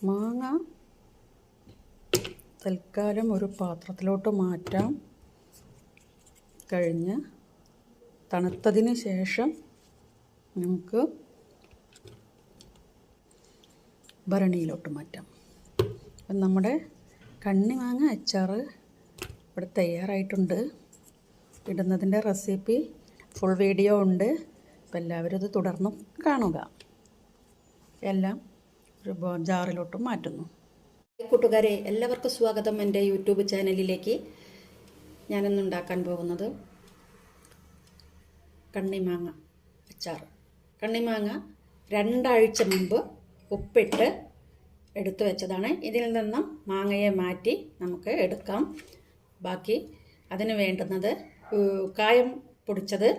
മാങ്ങ തൽക്കാലം ഒരു പാത്രത്തിലോട്ട് മാറ്റാം. കഴിഞ്ഞ് തണുത്തതിന് ശേഷം നമുക്ക് ഭരണിയിലോട്ട് മാറ്റാം. അപ്പം നമ്മുടെ കണ്ണിമാങ്ങ അച്ചാർ ഇവിടെ തയ്യാറായിട്ടുണ്ട്. ഇടുന്നതിൻ്റെ റെസിപ്പി ഫുൾ വീഡിയോ ഉണ്ട്. അപ്പോൾ എല്ലാവരും ഇത് തുടർന്ന് കാണുക. എല്ലാം ഒരു ജാറിലോട്ട് മാറ്റുന്നു. കൂട്ടുകാരെ, എല്ലാവർക്കും സ്വാഗതം എൻ്റെ യൂട്യൂബ് ചാനലിലേക്ക്. ഞാനിന്ന് ഉണ്ടാക്കാൻ പോകുന്നത് കണ്ണിമാങ്ങ അച്ചാർ. കണ്ണിമാങ്ങ 2 ആഴ്ച മുമ്പ് ഉപ്പിട്ട് എടുത്തു വെച്ചതാണ്. ഇതിൽ നിന്നും മാങ്ങയെ മാറ്റി നമുക്ക് എടുക്കാം. ബാക്കി അതിന് വേണ്ടുന്നത് കായം പൊടിച്ചത്,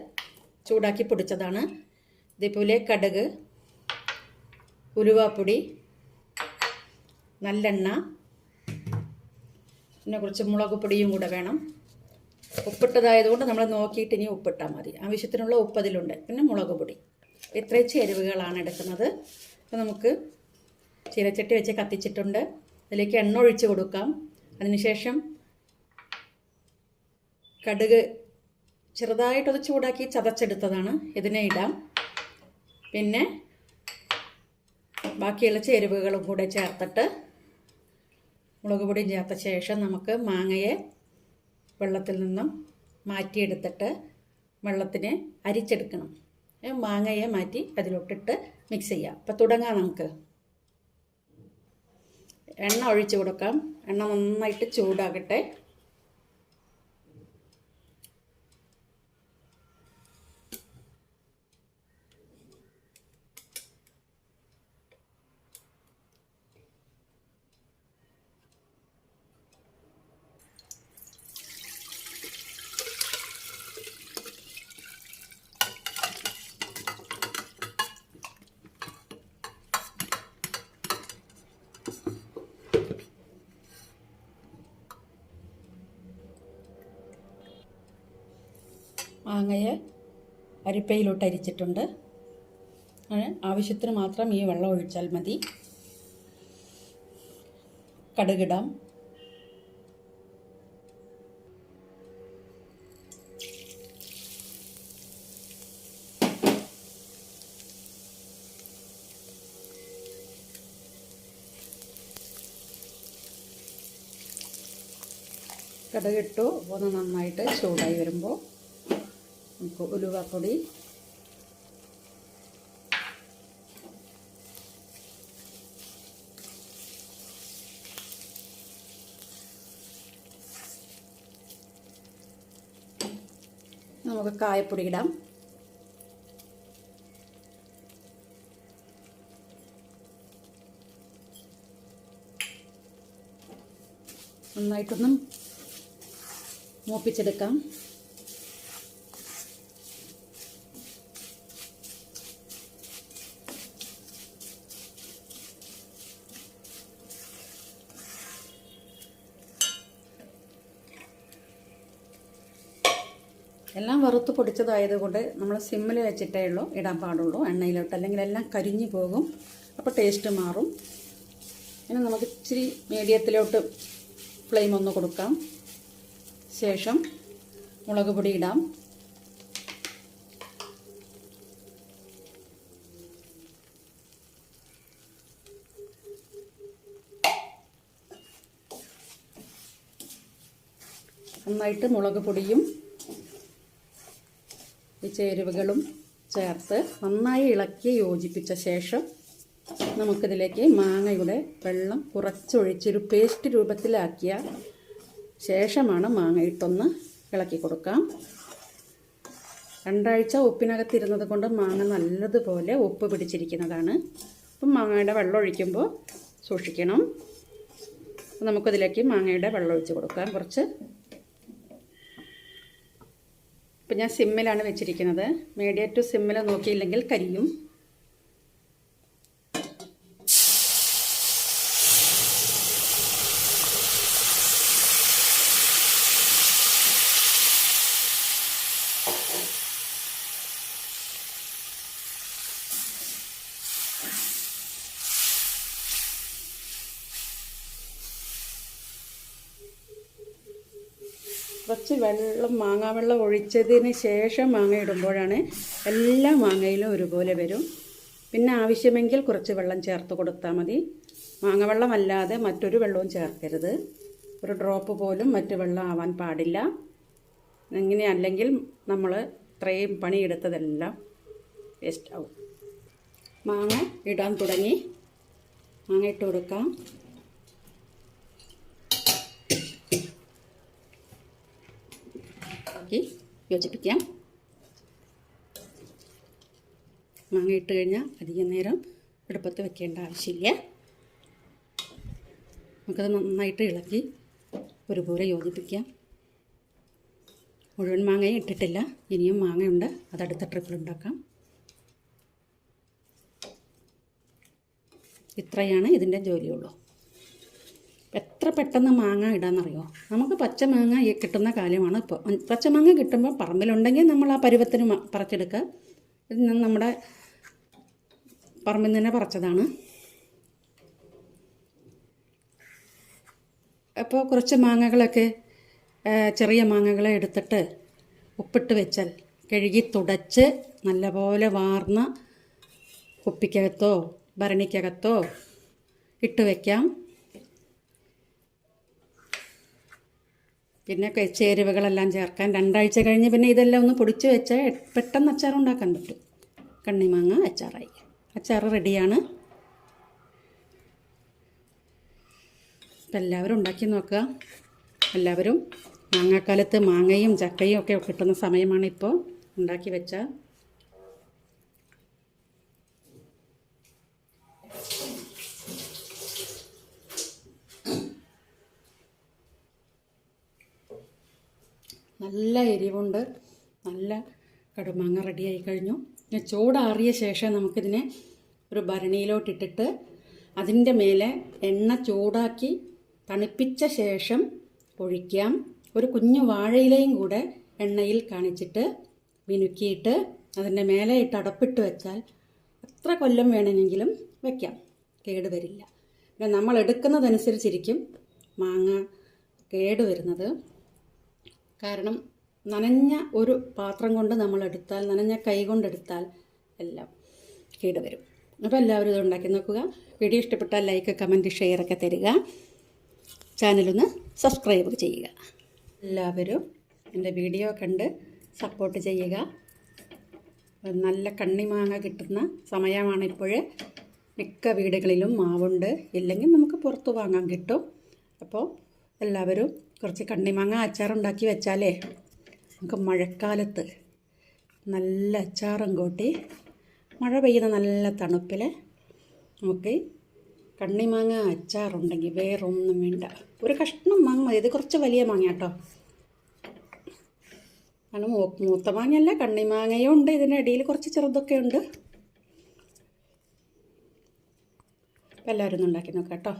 ചൂടാക്കി പൊടിച്ചതാണ്. ഇതേപോലെ കടുക്, ഉലുവാപ്പൊടി, നല്ലെണ്ണ, പിന്നെ കുറച്ച് മുളക് പൊടിയും കൂടെ വേണം. ഉപ്പിട്ടതായതുകൊണ്ട് നമ്മൾ നോക്കിയിട്ട് ഇനി ഉപ്പിട്ടാൽ മതി. ആവശ്യത്തിനുള്ള ഉപ്പ് അതിലുണ്ട്. പിന്നെ മുളക് പൊടി. ഇത്രയും ചേരുവകളാണ് എടുക്കുന്നത്. അപ്പോൾ നമുക്ക് ചീനച്ചട്ടി വെച്ച് കത്തിച്ചിട്ടുണ്ട്. അതിലേക്ക് എണ്ണ ഒഴിച്ച് കൊടുക്കാം. അതിനുശേഷം കടുക് ചെറുതായിട്ടത് ചൂടാക്കി ചതച്ചെടുത്തതാണ്, ഇതിനെ ഇടാം. പിന്നെ ബാക്കിയുള്ള ചേരുവകളും കൂടെ ചേർത്തിട്ട് മുളക് പൊടിയും ചേർത്ത ശേഷം നമുക്ക് മാങ്ങയെ വെള്ളത്തിൽ നിന്നും മാറ്റിയെടുത്തിട്ട് വെള്ളത്തിനെ അരിച്ചെടുക്കണം. മാങ്ങയെ മാറ്റി അതിലോട്ടിട്ട് മിക്സ് ചെയ്യാം. അപ്പോൾ തുടങ്ങാം. നമുക്ക് എണ്ണ ഒഴിച്ച് കൊടുക്കാം. എണ്ണ നന്നായിട്ട് ചൂടാകട്ടെ. മാങ്ങയെ അരിപ്പയിലോട്ട് അരിച്ചിട്ടുണ്ട്. ആവശ്യത്തിന് മാത്രം ഈ വെള്ളം ഒഴിച്ചാൽ മതി. കടുകിടാം. കടുകിട്ടു. ഒന്ന് നന്നായിട്ട് ചൂടായി വരുമ്പോൾ നമുക്ക് ഉലുവാപ്പൊടി, നമുക്ക് കായപ്പൊടി ഇടാം. നന്നായിട്ടൊന്നും മൂപ്പിച്ചെടുക്കാം. എല്ലാം വറുത്ത് പൊടിച്ചതായതുകൊണ്ട് നമ്മൾ സിമ്മിൽ വെച്ചിട്ടേ ഉള്ളൂ ഇടാൻ പാടുള്ളൂ എണ്ണയിലോട്ട്, അല്ലെങ്കിൽ എല്ലാം കരിഞ്ഞു പോകും. അപ്പോൾ ടേസ്റ്റ് മാറും. ഇനി നമുക്ക് ഇച്ചിരി മീഡിയത്തിലോട്ട് ഫ്ലെയിം ഒന്ന് കൊടുക്കാം. ശേഷം മുളക് പൊടി ഇടാം. നന്നായിട്ട് മുളക് പൊടിയും ഈ ചേരുവകളും ചേർത്ത് നന്നായി ഇളക്കി യോജിപ്പിച്ച ശേഷം നമുക്കിതിലേക്ക് മാങ്ങയുടെ വെള്ളം കുറച്ചൊഴിച്ചൊരു പേസ്റ്റ് രൂപത്തിലാക്കിയ ശേഷമാണ് മാങ്ങ ഇട്ടൊന്ന് ഇളക്കി കൊടുക്കാം. 2 ആഴ്ച ഉപ്പിനകത്തിരുന്നത് കൊണ്ട് മാങ്ങ നല്ലതുപോലെ ഉപ്പ് പിടിച്ചിരിക്കുന്നതാണ്. അപ്പം മാങ്ങയുടെ വെള്ളം ഒഴിക്കുമ്പോൾ സൂക്ഷിക്കണം. നമുക്കതിലേക്ക് മാങ്ങയുടെ വെള്ളം ഒഴിച്ച് കൊടുക്കാം കുറച്ച്. ഇപ്പം ഞാൻ സിമ്മിലാണ് വെച്ചിരിക്കുന്നത്. മീഡിയം ടു സിമ്മിൽ നോക്കിയില്ലെങ്കിൽ കരിയും. കുറച്ച് വെള്ളം മാങ്ങാവെള്ളം ഒഴിച്ചതിന് ശേഷം മാങ്ങ ഇടുമ്പോഴാണ് എല്ലാ മാങ്ങയിലും ഒരുപോലെ വരും. പിന്നെ ആവശ്യമെങ്കിൽ കുറച്ച് വെള്ളം ചേർത്ത് കൊടുത്താൽ മതി. മാങ്ങാവെള്ളം അല്ലാതെ മറ്റൊരു വെള്ളവും ചേർക്കരുത്. ഒരു ഡ്രോപ്പ് പോലും മറ്റു വെള്ളം ആവാൻ പാടില്ല. ഇങ്ങനെ അല്ലെങ്കിൽ നമ്മൾ ഇത്രയും പണിയെടുത്തതെല്ലാം വേസ്റ്റ് ആവും. മാങ്ങ ഇടാൻ തുടങ്ങി. മാങ്ങ ഇട്ട് കൊടുക്കാം. യോജിപ്പിക്കാം. മാങ്ങ ഇട്ട് കഴിഞ്ഞാൽ അധികം നേരം അടുപ്പത്ത് വെക്കേണ്ട ആവശ്യമില്ല. നമുക്കത് നന്നായിട്ട് ഇളക്കി ഒരുപോലെ യോജിപ്പിക്കാം. മുഴുവൻ മാങ്ങയും ഇട്ടിട്ടില്ല, ഇനിയും മാങ്ങയുണ്ട്. അത് അടുത്ത ട്രിപ്പിലുണ്ടാക്കാം. ഇത്രയാണ് ഇതിൻ്റെ ജോലിയുള്ളൂ. എത്ര പെട്ടെന്ന് മാങ്ങ ഇടാമെന്നറിയോ? നമുക്ക് പച്ചമാങ്ങ കിട്ടുന്ന കാലമാണ് ഇപ്പോൾ. പച്ചമാങ്ങ കിട്ടുമ്പോൾ പറമ്പിലുണ്ടെങ്കിൽ നമ്മൾ ആ പരുവത്തിന് പറിച്ചെടുക്കുക. ഇത് നമ്മുടെ പറമ്പിൽ തന്നെ പറിച്ചതാണ്. അപ്പോൾ കുറച്ച് മാങ്ങകളൊക്കെ ചെറിയ മാങ്ങകളെ എടുത്തിട്ട് ഉപ്പിട്ട് വെച്ചാൽ കഴുകി തുടച്ച് നല്ലപോലെ വാർന്ന കുപ്പിക്കകത്തോ ഭരണിക്കകത്തോ ഇട്ട് വയ്ക്കാം. പിന്നെ ചേരുവകളെല്ലാം ചേർക്കാൻ 2 ആഴ്ച കഴിഞ്ഞ് പിന്നെ ഇതെല്ലാം ഒന്ന് പൊടിച്ച് വെച്ചാൽ പെട്ടെന്ന് അച്ചാർ ഉണ്ടാക്കാൻ പറ്റും. കണ്ണിമാങ്ങ അച്ചാറായി. അച്ചാർ റെഡിയാണ്. അപ്പം എല്ലാവരും ഉണ്ടാക്കി നോക്കുക. എല്ലാവരും മാങ്ങാക്കാലത്ത് മാങ്ങയും ചക്കയും ഒക്കെ കിട്ടുന്ന സമയമാണ് ഇപ്പോൾ. ഉണ്ടാക്കി വെച്ചാൽ നല്ല എരിവുണ്ട്. നല്ല കടുമാങ്ങ റെഡിയായി കഴിഞ്ഞു. പിന്നെ ചൂടാറിയ ശേഷം നമുക്കിതിനെ ഒരു ഭരണിയിലോട്ടിട്ടിട്ട് അതിൻ്റെ മേലെ എണ്ണ ചൂടാക്കി തണുപ്പിച്ച ശേഷം ഒഴിക്കാം. ഒരു കുഞ്ഞു വാഴയിലയും കൂടെ എണ്ണയിൽ കാണിച്ചിട്ട് മിനുക്കിയിട്ട് അതിൻ്റെ മേലെ ഇട്ട് അടപ്പിട്ട് വെച്ചാൽ എത്ര കൊല്ലം വേണമെങ്കിലും വയ്ക്കാം, കേടുവരില്ല. പിന്നെ നമ്മൾ എടുക്കുന്നതനുസരിച്ചിരിക്കും മാങ്ങ കേടുവരുന്നത്. കാരണം നനഞ്ഞ ഒരു പാത്രം കൊണ്ട് നമ്മളെടുത്താൽ, നനഞ്ഞ കൈ കൊണ്ടെടുത്താൽ എല്ലാം കേടുവരും. അപ്പോൾ എല്ലാവരും ഇത് ഉണ്ടാക്കി നോക്കുക. വീഡിയോ ഇഷ്ടപ്പെട്ടാൽ ലൈക്ക്, കമൻറ്റ്, ഷെയറൊക്കെ തരിക. ചാനലൊന്ന് സബ്സ്ക്രൈബ് ചെയ്യുക. എല്ലാവരും എൻ്റെ വീഡിയോ കണ്ട് സപ്പോർട്ട് ചെയ്യുക. നല്ല കണ്ണിമാങ്ങ കിട്ടുന്ന സമയമാണിപ്പോൾ. മിക്ക വീടുകളിലും മാവുണ്ട്. ഇല്ലെങ്കിൽ നമുക്ക് പുറത്ത് വാങ്ങാൻ കിട്ടും. അപ്പോൾ എല്ലാവരും കുറച്ച് കണ്ണിമാങ്ങ അച്ചാറുണ്ടാക്കി വെച്ചാലേ നമുക്ക് മഴക്കാലത്ത് നല്ല അച്ചാറും കൂട്ടി മഴ പെയ്യുന്ന നല്ല തണുപ്പിൽ നമുക്ക് കണ്ണിമാങ്ങ അച്ചാറുണ്ടെങ്കിൽ വേറൊന്നും വേണ്ട. ഒരു കഷ്ണം മാങ്ങ മതി. ഇത് കുറച്ച് വലിയ മാങ്ങ കേട്ടോ. കാരണം മൂത്ത മാങ്ങയല്ല, കണ്ണിമാങ്ങയും ഉണ്ട്. ഇതിൻ്റെ ഇടയിൽ കുറച്ച് ചെറുതൊക്കെ ഉണ്ട്. എല്ലാവരും ഒന്ന് ഉണ്ടാക്കി നോക്കാം കേട്ടോ.